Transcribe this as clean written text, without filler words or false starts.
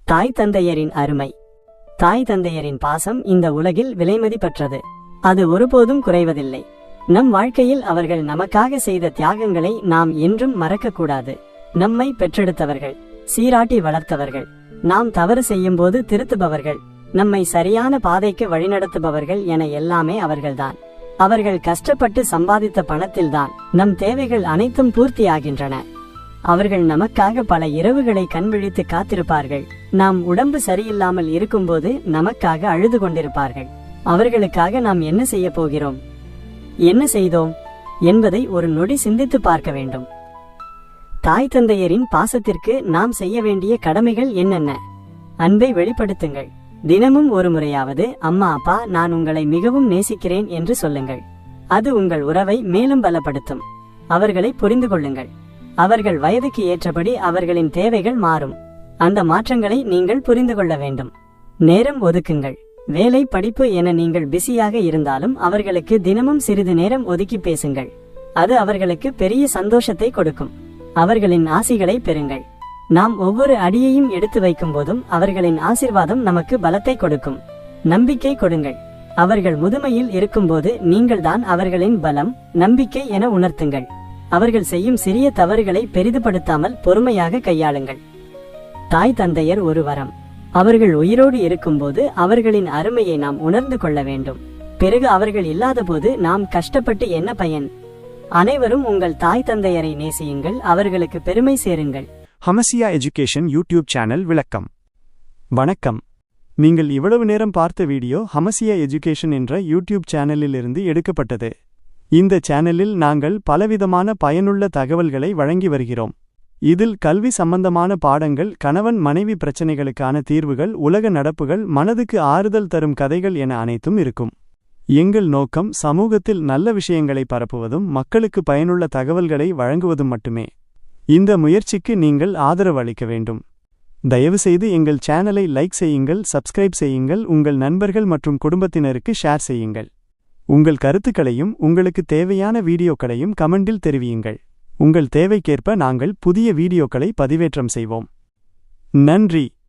தாய் தந்தையரின் அருமை. தாய் தந்தையரின் பாசம் இந்த உலகில் விலைமதிப்பற்றது. அது ஒருபோதும் குறைவதில்லை. நம் வாழ்க்கையில் அவர்கள் நமக்காக செய்த தியாகங்களை நாம் என்றும் மறக்கக்கூடாது. நம்மை பெற்றெடுத்தவர்கள், சீராட்டி வளர்த்தவர்கள், நாம் தவறு செய்யும் போது திருத்துபவர்கள், நம்மை சரியான பாதைக்கு வழிநடத்துபவர்கள் என எல்லாமே அவர்கள்தான். அவர்கள் கஷ்டப்பட்டு சம்பாதித்த பணத்தில்தான் நம் தேவைகள் அனைத்தும் பூர்த்தியாகின்றன. அவர்கள் நமக்காக பல இரவுகளை கண்விழித்து காத்திருப்பார்கள். நாம் உடம்பு சரியில்லாமல் இருக்கும்போது நமக்காக அழுது கொண்டிருப்பார்கள். அவர்களுக்காக நாம் என்ன செய்ய போகிறோம், என்ன செய்தோம் என்பதை ஒரு நொடி சிந்தித்து பார்க்க வேண்டும். தாய் தந்தையரின் பாசத்திற்கு நாம் செய்ய வேண்டிய கடமைகள் என்னென்ன? அன்பை வெளிப்படுத்துங்கள். தினமும் ஒரு முறையாவது அம்மா அப்பா நான் உங்களை மிகவும் நேசிக்கிறேன் என்று சொல்லுங்கள். அது உங்கள் உறவை மேலும் பலப்படுத்தும். அவர்களை புரிந்து கொள்ளுங்கள். அவர்கள் வயதுக்கு ஏற்றபடி அவர்களின் தேவைகள் மாறும். அந்த மாற்றங்களை நீங்கள் புரிந்து கொள்ள வேண்டும். நேரம் ஒதுக்குங்கள். வேலை, படிப்பு என நீங்கள் பிஸியாக இருந்தாலும் அவர்களுக்கு தினமும் சிறிது நேரம் ஒதுக்கி பேசுங்கள். அது அவர்களுக்கு பெரிய சந்தோஷத்தை கொடுக்கும். அவர்களின் ஆசிகளை பெறுங்கள். நாம் ஒவ்வொரு அடியையும் எடுத்து வைக்கும் போதும் அவர்களின் ஆசிர்வாதம் நமக்கு பலத்தை கொடுக்கும். நம்பிக்கை கொடுங்கள். அவர்கள் முதுமையில் இருக்கும்போது நீங்கள்தான் அவர்களின் பலம், நம்பிக்கை என உணர்த்துங்கள். அவர்கள் செய்யும் சிறிய தவறுகளை பெரிதுபடுத்தாமல் பொறுமையாக கையாளுங்கள். தாய் தந்தையர் ஒரு வரம். அவர்கள் உயிரோடு இருக்கும்போது அவர்களின் அருமையை நாம் உணர்ந்து கொள்ள வேண்டும். பிறகு அவர்கள் இல்லாத போது நாம் கஷ்டப்பட்டு என்ன பயன்? அனைவரும் உங்கள் தாய் தந்தையரை நேசியுங்கள். அவர்களுக்கு பெருமை சேருங்கள். ஹமசியா எஜுகேஷன் யூடியூப் சேனல் விளக்கம். வணக்கம். நீங்கள் இவ்வளவு நேரம் பார்த்த வீடியோ ஹமசியா எஜுகேஷன் என்ற யூடியூப் சேனலில் இருந்து எடுக்கப்பட்டது. இந்த சேனலில் நாங்கள் பலவிதமான பயனுள்ள தகவல்களை வழங்கி வருகிறோம். இதில் கல்வி சம்பந்தமான பாடங்கள், கணவன் மனைவி பிரச்சனைகளுக்கான தீர்வுகள், உலக நடப்புகள், மனதுக்கு ஆறுதல் தரும் கதைகள் என அனைத்தும் இருக்கும். எங்கள் நோக்கம் சமூகத்தில் நல்ல விஷயங்களை பரப்புவதும் மக்களுக்கு பயனுள்ள தகவல்களை வழங்குவதும் மட்டுமே. இந்த முயற்சிக்கு நீங்கள் ஆதரவு அளிக்க வேண்டும். தயவுசெய்து எங்கள் சேனலை லைக் செய்யுங்கள், சப்ஸ்கிரைப் செய்யுங்கள், உங்கள் நண்பர்கள் மற்றும் குடும்பத்தினருக்கு ஷேர் செய்யுங்கள். உங்கள் கருத்துக்களையும் உங்களுக்கு தேவையான வீடியோக்களையும் கமெண்டில் தெரிவியுங்கள். உங்கள் தேவைக்கேற்ப நாங்கள் புதிய வீடியோக்களை பதிவேற்றம் செய்வோம். நன்றி.